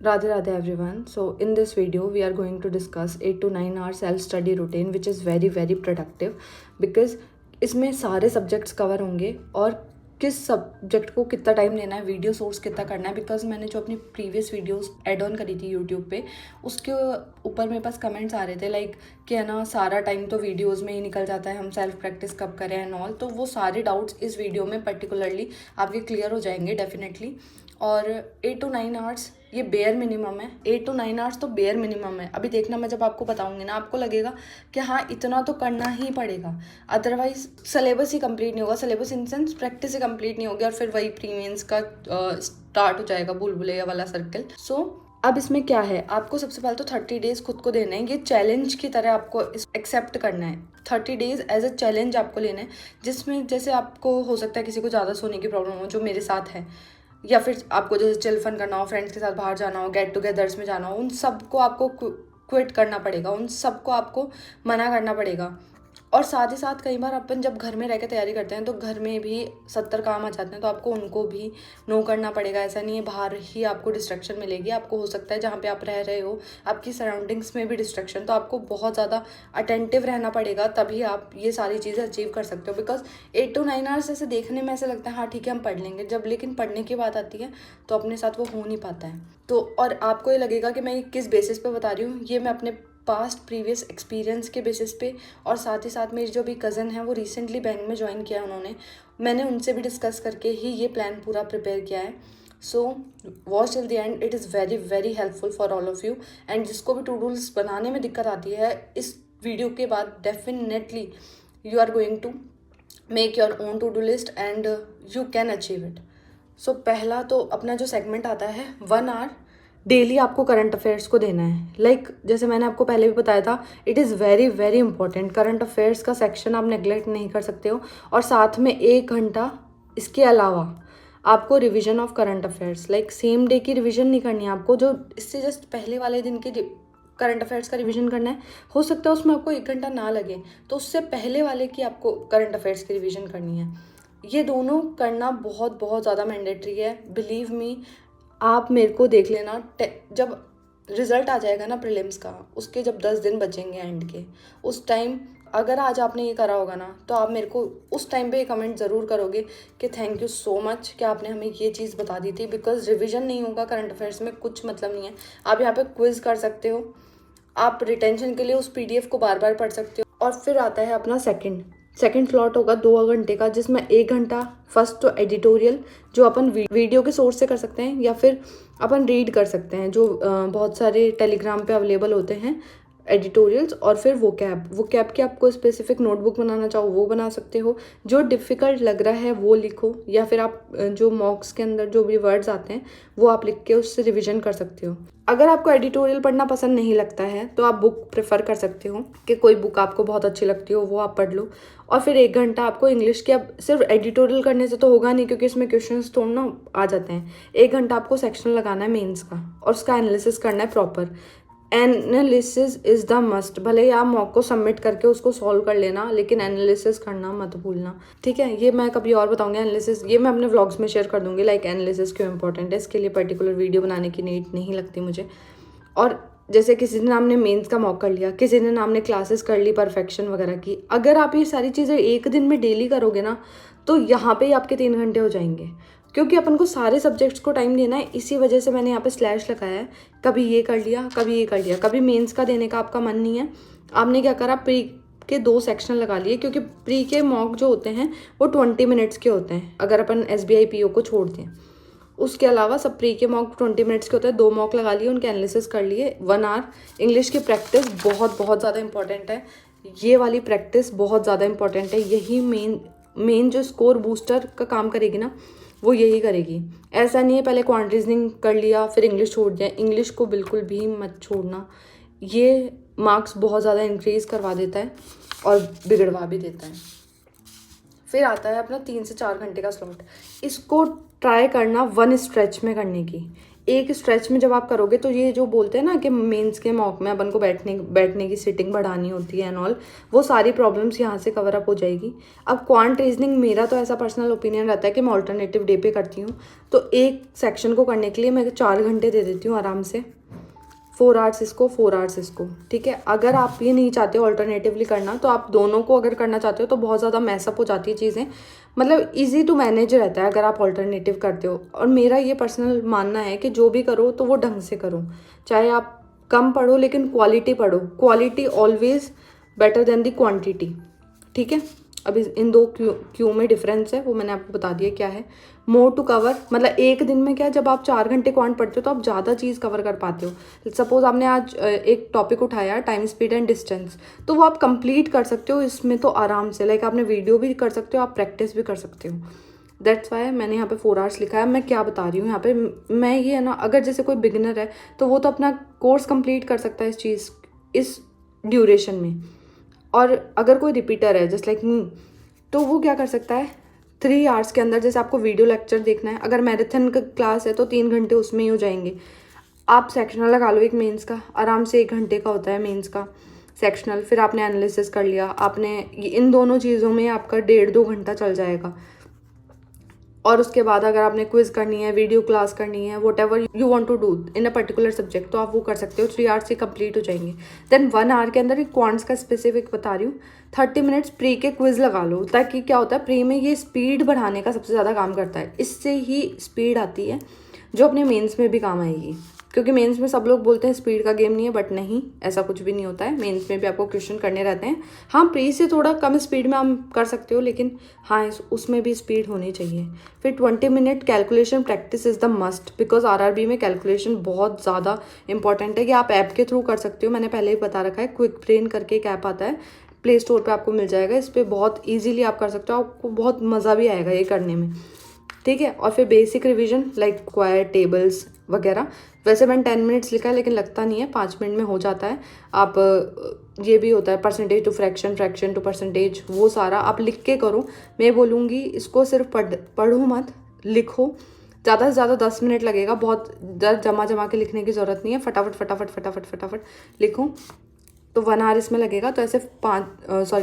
Radhe Radhe everyone. So in this video we are going to discuss 8 to 9 hour self study routine which is very productive because इसमें सारे subjects cover होंगे और किस subject को कितना time देना है, वीडियो सोर्स कितना करना है। बिकॉज मैंने जो अपनी प्रीवियस वीडियोस ऐड ऑन करी थी यूट्यूब पे, उसके ऊपर मेरे पास कमेंट्स आ रहे थे लाइक कि है ना सारा टाइम तो वीडियोस में ही निकल जाता है, हम सेल्फ प्रैक्टिस कब करें एंड ऑल। तो वो सारे डाउट्स इस वीडियो में पर्टिकुलरली आपके क्लियर हो जाएंगे डेफिनेटली। और 8 to 9 आवर्स ये बेयर मिनिमम है। 8 to 9 आवर्स तो बेयर मिनिमम है। अभी देखना, मैं जब आपको बताऊंगी ना आपको लगेगा कि हाँ इतना तो करना ही पड़ेगा, अदरवाइज सिलेबस ही कंप्लीट नहीं होगा। Syllabus in sense practice he complete नहीं होगी और फिर वही प्री मेंस का स्टार्ट हो जाएगा भूलभुलैया वाला सर्कल। सो अब इसमें क्या है, आपको सबसे पहले तो 30 डेज खुद को देना है। ये चैलेंज की तरह आपको एक्सेप्ट करना है। 30 डेज एज अ चैलेंज आपको लेना है, जिसमें जैसे आपको हो सकता है किसी को ज़्यादा सोने की प्रॉब्लम हो जो मेरे साथ है, या फिर आपको जैसे चिल फन करना हो, फ्रेंड्स के साथ बाहर जाना हो, गेट टुगेदर्स में जाना हो, उन सबको आपको क्विट करना पड़ेगा, उन सबको आपको मना करना पड़ेगा। और साथ ही साथ कई बार अपन जब घर में रह के तैयारी करते हैं तो घर में भी 70 काम आ जाते हैं, तो आपको उनको भी नो करना पड़ेगा। ऐसा नहीं है बाहर ही आपको डिस्ट्रैक्शन मिलेगी, आपको हो सकता है जहाँ पे आप रह रहे हो आपकी सराउंडिंग्स में भी डिस्ट्रैक्शन, तो आपको बहुत ज़्यादा अटेंटिव रहना पड़ेगा, तभी आप ये सारी चीज़ें अचीव कर सकते हो। बिकॉज 8 to 9 आवर्स ऐसे देखने में ऐसा लगता है हाँ ठीक है हम पढ़ लेंगे, जब लेकिन पढ़ने की बात आती है तो अपने साथ वो हो नहीं पाता है। तो और आपको ये लगेगा कि मैं किस बेसिस पे बता रही हूँ, ये मैं अपने पास्ट प्रीवियस एक्सपीरियंस के बेसिस पे, और साथ ही साथ मेरी जो भी कज़न है वो रिसेंटली बैंक में ज्वाइन किया उन्होंने, मैंने उनसे भी डिस्कस करके ही ये प्लान पूरा प्रिपेयर किया है। So watch till the end, it is very helpful for all of you. And जिसको भी टू डूल्स बनाने में दिक्कत आती है, इस वीडियो के बाद definitely you are going to make your own to do list and you can achieve it. So पहला तो अपना जो सेगमेंट आता है 1 आवर डेली आपको करंट अफेयर्स को देना है। लाइक जैसे मैंने आपको पहले भी बताया था, it is very important. Current affairs का सेक्शन आप नेग्लेक्ट नहीं कर सकते हो। और साथ में 1 घंटा इसके अलावा आपको revision of current affairs, like same day की रिवीजन नहीं करनी है आपको, जो इससे जस्ट पहले वाले दिन के करंट अफेयर्स का रिवीजन करना है। हो सकता है उसमें आपको 1 घंटा ना लगे, तो उससे पहले वाले की आपको करंट अफेयर्स की रिवीजन करनी है। ये दोनों करना बहुत ज़्यादा मैंडेटरी है, बिलीव मी। आप मेरे को देख लेना, जब रिजल्ट आ जाएगा ना प्रीलिम्स का, उसके जब 10 दिन बचेंगे एंड के, उस टाइम अगर आज आपने ये करा होगा ना, तो आप मेरे को उस टाइम पे कमेंट ज़रूर करोगे कि थैंक यू सो मच कि आपने हमें ये चीज़ बता दी थी। बिकॉज रिवीजन नहीं होगा करंट अफेयर्स में कुछ मतलब नहीं है। आप यहाँ पे क्विज कर सकते हो, आप रिटेंशन के लिए उस PDF को बार बार पढ़ सकते हो। और फिर आता है अपना सेकंड स्लॉट होगा 2 घंटे का, जिसमें 1 घंटा फर्स्ट तो एडिटोरियल, जो अपन वीडियो के सोर्स से कर सकते हैं या फिर अपन रीड कर सकते हैं, जो बहुत सारे टेलीग्राम पे अवेलेबल होते हैं एडिटोरियल्स। और फिर वो कैब की आपको स्पेसिफिक नोटबुक बनाना चाहो वो बना सकते हो, जो डिफ़िकल्ट लग रहा है वो लिखो, या फिर आप जो मॉक्स के अंदर जो भी वर्ड्स आते हैं वो आप लिख के उससे रिविजन कर सकते हो। अगर आपको एडिटोरियल पढ़ना पसंद नहीं लगता है तो आप बुक प्रेफर कर सकते हो, कि कोई बुक आपको बहुत अच्छी लगती हो वो आप पढ़ लो। और फिर 1 घंटा आपको इंग्लिश के, अब सिर्फ एडिटोरियल करने से तो होगा नहीं क्योंकि इसमें क्वेश्चंस थोड़ा ना आ जाते हैं। 1 घंटा आपको सेक्शन लगाना है मेंस का और उसका एनालिसिस करना है proper. Analysis is the must. भले ही आप मॉक को सबमिट करके उसको सॉल्व कर लेना, लेकिन एनालिसिस करना मत भूलना, ठीक है। ये मैं कभी और बताऊंगी एनालिसिस, ये मैं अपने व्लॉग्स में शेयर कर दूंगी, लाइक एनालिसिस क्यों इंपॉर्टेंट है। इसके लिए पर्टिकुलर वीडियो बनाने की नीड नहीं लगती मुझे। और जैसे किसी दिन आपने मेंस का मॉक कर लिया, किसी दिन आपने क्लासेस कर ली परफेक्शन वगैरह की, अगर आप ये सारी चीज़ें एक दिन में डेली करोगे ना, तो यहाँ पे ही आपके 3 घंटे हो जाएंगे। क्योंकि अपन को सारे सब्जेक्ट्स को टाइम देना है, इसी वजह से मैंने यहाँ पे स्लैश लगाया है। कभी ये कर लिया, कभी ये कर लिया, कभी मेंस का देने का आपका मन नहीं है, आपने क्या करा, प्री के 2 सेक्शन लगा लिए, क्योंकि प्री के मॉक जो होते हैं वो 20 मिनट्स के होते हैं अगर अपन SBI PO को छोड़ दें। उसके अलावा सब प्री के मॉक 20 मिनट्स के होते हैं। 2 मॉक लगा लिए, उनके एनालिसिस कर लिए। 1 आवर इंग्लिश की प्रैक्टिस बहुत ज़्यादा इंपॉर्टेंट है। ये वाली प्रैक्टिस बहुत ज़्यादा इंपॉर्टेंट है, यही मेन जो स्कोर बूस्टर का काम करेगी ना, वो यही करेगी। ऐसा नहीं है पहले क्वांट रीजनिंग कर लिया फिर इंग्लिश छोड़ दिया, इंग्लिश को बिल्कुल भी मत छोड़ना। ये मार्क्स बहुत ज़्यादा इंक्रीज करवा देता है और बिगड़वा भी देता है। फिर आता है अपना 3 से 4 घंटे का स्लॉट। इसको ट्राई करना 1 स्ट्रेच में करने की। एक स्ट्रेच में जब आप करोगे तो ये जो बोलते हैं ना कि मेंस के मॉक में अपन को बैठने की सिटिंग बढ़ानी होती है एंड ऑल, वो सारी प्रॉब्लम्स यहाँ से कवर अप हो जाएगी। अब क्वांट रीजनिंग, मेरा तो ऐसा पर्सनल ओपिनियन रहता है कि मैं ऑल्टरनेटिव डे पे करती हूँ, तो एक सेक्शन को करने के लिए मैं 4 घंटे दे देती हूँ आराम से, 4 आवर्स इसको 4 आवर्स इसको, ठीक है। अगर आप ये नहीं चाहते हो ऑल्टरनेटिवली करना, तो आप दोनों को अगर करना चाहते हो तो बहुत ज़्यादा मैसअप हो जाती है चीज़ें, मतलब इजी टू मैनेज रहता है अगर आप ऑल्टरनेटिव करते हो। और मेरा ये पर्सनल मानना है कि जो भी करो तो वो ढंग से करो, चाहे आप कम पढ़ो लेकिन क्वालिटी पढ़ो, क्वालिटी ऑलवेज बेटर देन दी क्वान्टिटी, ठीक है। अभी इन दो क्यू में डिफरेंस है, वो मैंने आपको बता दिया क्या है। मोर टू कवर, मतलब एक दिन में क्या, जब आप 4 घंटे क्वांट पढ़ते हो तो आप ज़्यादा चीज़ कवर कर पाते हो। सपोज आपने आज एक टॉपिक उठाया टाइम, स्पीड एंड डिस्टेंस, तो वो आप कंप्लीट कर सकते हो इसमें तो आराम से, लाइक आपने वीडियो भी कर सकते हो, आप प्रैक्टिस भी कर सकते हो। दैट्स वाई मैंने यहाँ पे 4 आवर्स लिखा है। मैं क्या बता रही हूँ यहाँ पे, मैं ये है ना, अगर जैसे कोई बिगिनर है तो वो तो अपना कोर्स कंप्लीट कर सकता है इस ड्यूरेशन में, और अगर कोई रिपीटर है जस्ट लाइक मी, तो वो क्या कर सकता है 3 आवर्स के अंदर, जैसे आपको वीडियो लेक्चर देखना है, अगर मैराथन का क्लास है तो 3 घंटे उसमें ही हो जाएंगे। आप सेक्शनल लगा लो, एक मेंस का आराम से 1 घंटे का होता है मेंस का सेक्शनल, फिर आपने एनालिसिस कर लिया, आपने इन दोनों चीज़ों में आपका 1.5-2 घंटा चल जाएगा। और उसके बाद अगर आपने क्विज करनी है, वीडियो क्लास करनी है, whatever you want to do in a particular subject, तो आप वो कर सकते हो। 3 आवर्स से कंप्लीट हो जाएंगे। देन 1 आवर के अंदर क्वांट्स का स्पेसिफिक बता रही हूँ, 30 मिनट्स प्री के क्विज लगा लो, ताकि क्या होता है प्री में ये स्पीड बढ़ाने का सबसे ज़्यादा काम करता है। इससे ही स्पीड आती है जो अपने मेंस में भी काम आएगी, क्योंकि मेंस में सब लोग बोलते हैं स्पीड का गेम नहीं है, बट नहीं, ऐसा कुछ भी नहीं होता है। मेंस में भी आपको क्वेश्चन करने रहते हैं। हाँ, प्री से थोड़ा कम स्पीड में आप कर सकते हो, लेकिन हाँ उसमें भी स्पीड होनी चाहिए। फिर 20 minute calculation practice is the must, because RRB में कैलकुलेशन बहुत ज़्यादा इंपॉर्टेंट है, कि आप ऐप के थ्रू कर सकते हो। मैंने पहले ही बता रखा है, क्विक ब्रेन करके एक ऐप आता है, प्ले स्टोर पर आपको मिल जाएगा। इस पर बहुत ईजिली आप कर सकते हो, आपको बहुत मज़ा भी आएगा ये करने में, ठीक है। और फिर basic revision like square, tables वगैरह, वैसे मैंने 10 मिनट्स लिखा है, लेकिन लगता नहीं है, 5 मिनट में हो जाता है। आप ये भी होता है percentage to fraction, fraction to percentage, वो सारा आप लिख के करो। मैं बोलूँगी इसको सिर्फ पढ़ो मत, लिखो। ज़्यादा से ज़्यादा 10 मिनट लगेगा, बहुत जमा के लिखने की ज़रूरत नहीं है। फटाफट फटाफट फटाफट फटाफट लिखो, तो 1 आवर इसमें लगेगा, तो ऐसे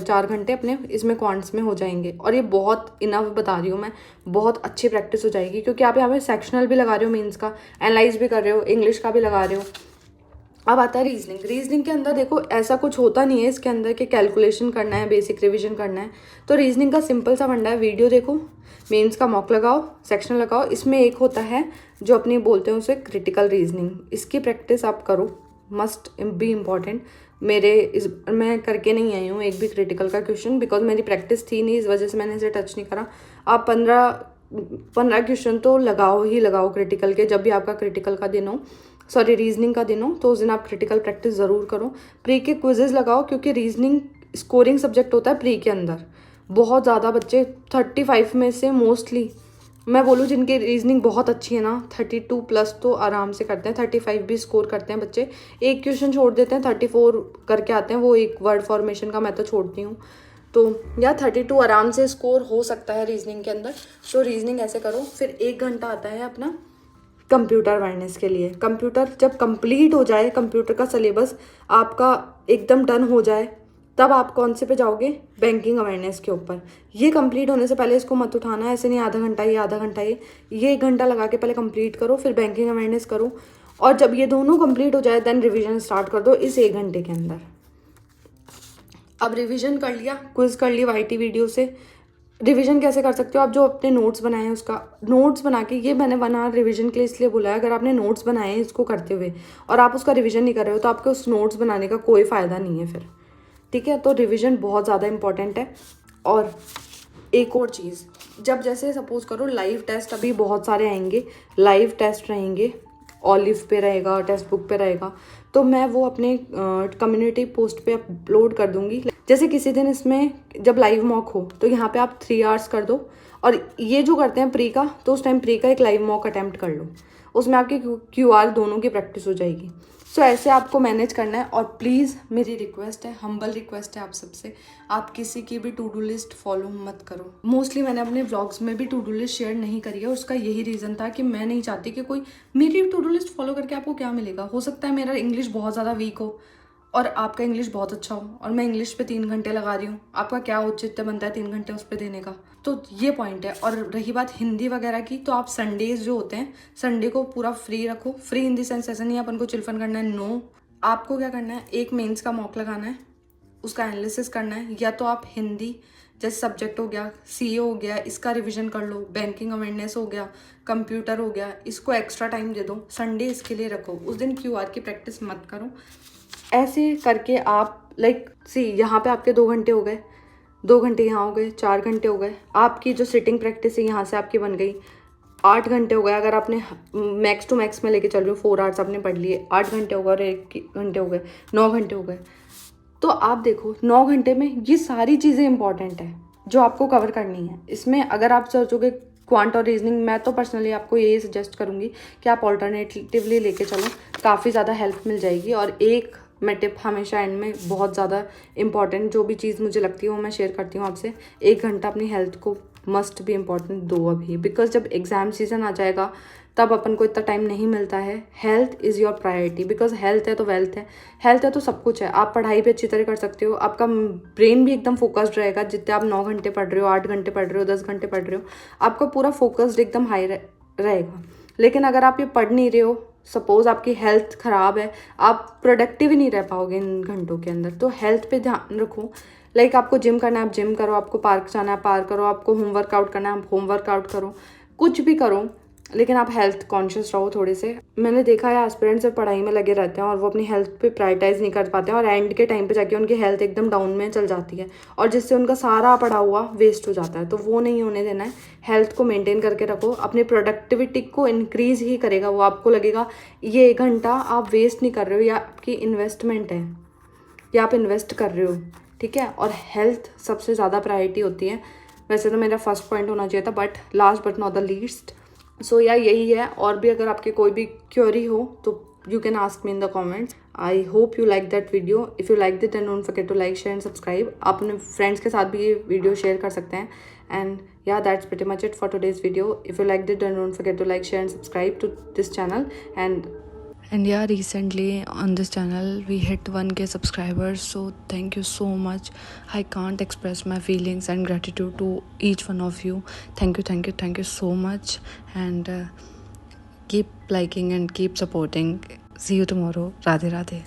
4 घंटे अपने इसमें क्वांट्स में हो जाएंगे। और ये बहुत इनफ बता रही हूँ मैं, बहुत अच्छी प्रैक्टिस हो जाएगी, क्योंकि आप यहाँ पे सेक्शनल भी लगा रहे हो, मीन्स का एनालाइज भी कर रहे हो, इंग्लिश का भी लगा रहे हो। अब आता है रीजनिंग। रीजनिंग के अंदर देखो ऐसा कुछ होता नहीं है इसके अंदर कि कैलकुलेशन करना है, बेसिक रिविजन करना है। तो रीजनिंग का सिंपल सा फंडा है, वीडियो देखो, मेंस का मॉक लगाओ, सेक्शनल लगाओ। इसमें एक होता है जो अपनी बोलते हैं उसे क्रिटिकल रीजनिंग, इसकी प्रैक्टिस आप करो, मस्ट बी इम्पॉर्टेंट। मैं करके नहीं आई हूँ एक भी क्रिटिकल का क्वेश्चन, बिकॉज मेरी प्रैक्टिस थी नहीं, इस वजह से मैंने इसे टच नहीं करा। आप 15 क्वेश्चन तो लगाओ क्रिटिकल के, जब भी आपका क्रिटिकल का दिन हो, सॉरी रीजनिंग का दिन हो, तो उस दिन आप क्रिटिकल प्रैक्टिस ज़रूर करो। प्री के क्विजेज लगाओ, क्योंकि रीजनिंग स्कोरिंग सब्जेक्ट होता है प्री के अंदर। बहुत ज़्यादा बच्चे 35 में से मोस्टली, मैं बोलूँ जिनकी रीजनिंग बहुत अच्छी है ना, 32+ तो आराम से करते हैं, 35 भी स्कोर करते हैं बच्चे। एक क्वेश्चन छोड़ देते हैं, 34 करके आते हैं, वो एक वर्ड फॉर्मेशन का मैं तो छोड़ती हूँ। तो या 32 आराम से स्कोर हो सकता है रीजनिंग के अंदर। तो रीजनिंग ऐसे करो। फिर 1 घंटा आता है अपना कंप्यूटर अवेयरनेस के लिए। कंप्यूटर जब कंप्लीट हो जाए, कंप्यूटर का सिलेबस आपका एकदम डन हो जाए, तब आप कौन से पे जाओगे, बैंकिंग अवेयरनेस के ऊपर। ये कंप्लीट होने से पहले इसको मत उठाना, ऐसे नहीं आधा घंटा ये 1 घंटा लगा के पहले कंप्लीट करो, फिर बैंकिंग अवेयरनेस करो। और जब ये दोनों कंप्लीट हो जाए, देन रिवीजन स्टार्ट कर दो इस 1 घंटे के अंदर। अब रिवीजन कर लिया, क्विज कर ली वाईटी वीडियो से। रिवीजन कैसे कर सकते हो आप, जो अपने नोट्स बनाए हैं उसका नोट्स बना के, ये मैंने 1 आवर रिवीजन के लिए इसलिए बोला है, अगर आपने नोट्स बनाए हैं इसको करते हुए और आप उसका रिवीजन नहीं कर रहे हो, तो आपके उस नोट्स बनाने का कोई फ़ायदा नहीं है फिर, ठीक है। तो रिवीजन बहुत ज़्यादा इंपॉर्टेंट है। और एक और चीज़, जब जैसे सपोज करो लाइव टेस्ट अभी बहुत सारे आएंगे, लाइव टेस्ट रहेंगे, ऑलिव पे रहेगा, टेक्स्ट बुक पे रहेगा, तो मैं वो अपने कम्युनिटी पोस्ट पे अपलोड कर दूंगी। जैसे किसी दिन इसमें जब लाइव मॉक हो, तो यहाँ पे आप 3 आवर्स कर दो, और ये जो करते हैं प्री का, तो उस टाइम प्री का एक लाइव मॉक अटैम्प्ट कर लो। उसमें आपकी QR दोनों की प्रैक्टिस हो जाएगी। सो ऐसे आपको मैनेज करना है। और प्लीज़ मेरी रिक्वेस्ट है, हम्बल रिक्वेस्ट है आप सबसे, आप किसी की भी टू डू लिस्ट फॉलो मत करो। मोस्टली मैंने अपने व्लॉग्स में भी टू डू लिस्ट शेयर नहीं करी है, उसका यही रीज़न था कि मैं नहीं चाहती कि कोई मेरी टू डू लिस्ट फॉलो करके आपको क्या मिलेगा। हो सकता है मेरा इंग्लिश बहुत ज़्यादा वीक हो और आपका इंग्लिश बहुत अच्छा हो, और मैं इंग्लिश पे 3 घंटे लगा रही हूँ, आपका क्या औचित्य बनता है 3 घंटे उस पर देने का। तो ये पॉइंट है। और रही बात हिंदी वगैरह की, तो आप संडेज जो होते हैं, संडे को पूरा फ्री रखो। फ्री इन द सेंस ऐसा नहीं है अपन को चिलफन करना है, नो। आपको क्या करना है, एक मेंस का मॉक लगाना है, उसका एनालिसिस करना है। या तो आप हिंदी जैसे सब्जेक्ट हो गया, CA हो गया, इसका रिवीजन कर लो, बैंकिंग अवेयरनेस हो गया, कंप्यूटर हो गया, इसको एक्स्ट्रा टाइम दे दो, संडे इसके लिए रखो। उस दिन QR की प्रैक्टिस मत करो। ऐसे करके आप यहाँ पे आपके 2 घंटे हो गए, 2 घंटे यहाँ हो गए, 4 घंटे हो गए। आपकी जो सिटिंग प्रैक्टिस है यहाँ से आपकी बन गई 8 घंटे हो गए। अगर आपने मैक्स टू मैक्स में लेके चल रही हूँ, 4 आवर्स आपने पढ़ लिए, 8 घंटे हो गए और 1 घंटे हो गए, 9 घंटे हो गए। तो आप देखो 9 घंटे में ये सारी चीज़ें इंपॉर्टेंट है जो आपको कवर करनी है। इसमें अगर आप सोचोगे क्वांट और रीजनिंग, मैं तो पर्सनली आपको यही सजेस्ट करूँगी कि आप ऑल्टरनेटिवली लेके चलो, काफ़ी ज़्यादा हेल्प मिल जाएगी। और एक मैं टिप हमेशा एंड में बहुत ज़्यादा इंपॉर्टेंट जो भी चीज़ मुझे लगती है वो मैं शेयर करती हूँ आपसे, 1 घंटा अपनी हेल्थ को मस्ट भी इम्पॉर्टेंट दो अभी, बिकॉज जब एग्ज़ाम सीजन आ जाएगा तब अपन को इतना टाइम नहीं मिलता है। Health is your priority, because health है तो वेल्थ है, हेल्थ है तो सब कुछ है। आप पढ़ाई भी अच्छी तरह कर सकते हो, आपका ब्रेन भी एकदम फोकस्ड रहेगा। जितने आप 9 घंटे पढ़ रहे हो, 8 घंटे पढ़ रहे हो, 10 घंटे पढ़ रहे हो, आपका पूरा फोकस्ड एकदम हाई रहेगा। लेकिन अगर आप ये पढ़ नहीं रहे हो, सपोज आपकी हेल्थ ख़राब है, आप प्रोडक्टिव ही नहीं रह पाओगे इन घंटों के अंदर। तो हेल्थ पे ध्यान रखो। आपको जिम करना है आप जिम करो, आपको पार्क जाना है पार्क करो, आपको होम वर्कआउट करना है आप होम वर्कआउट करो, कुछ भी करो, लेकिन आप हेल्थ कॉन्शियस रहो थोड़े से। मैंने देखा है एस्पिरेंट्स सिर्फ पढ़ाई में लगे रहते हैं और वो अपनी हेल्थ पे प्रायोरिटाइज नहीं कर पाते हैं, और एंड के टाइम पे जाके उनकी हेल्थ एकदम डाउन में चल जाती है, और जिससे उनका सारा पढ़ा हुआ वेस्ट हो जाता है। तो वो नहीं होने देना है। हेल्थ को मेंटेन करके रखो, अपनी प्रोडक्टिविटी को इंक्रीज ही करेगा वो। आपको लगेगा ये 1 घंटा आप वेस्ट नहीं कर रहे हो, या आपकी इन्वेस्टमेंट है, या आप इन्वेस्ट कर रहे हो, ठीक है। और हेल्थ सबसे ज़्यादा प्रायोरिटी होती है। वैसे तो मेरा फर्स्ट पॉइंट होना चाहिए था, but last but not the least. So या यही है। और भी अगर आपकी कोई भी क्वेरी हो तो you can ask me in the comments. I hope you like that video. If you like it then don't forget to like, share and subscribe. आप अपने फ्रेंड्स के साथ भी ये वीडियो शेयर कर सकते हैं। And yeah, that's pretty much it for today's video. If you liked it, then don't forget to like, share and subscribe to this channel. And yeah, recently on this channel we hit 1K subscribers, so thank you so much. I can't express my feelings and gratitude to each one of you. Thank you so much. And keep liking and keep supporting. See you tomorrow. Radhe Radhe.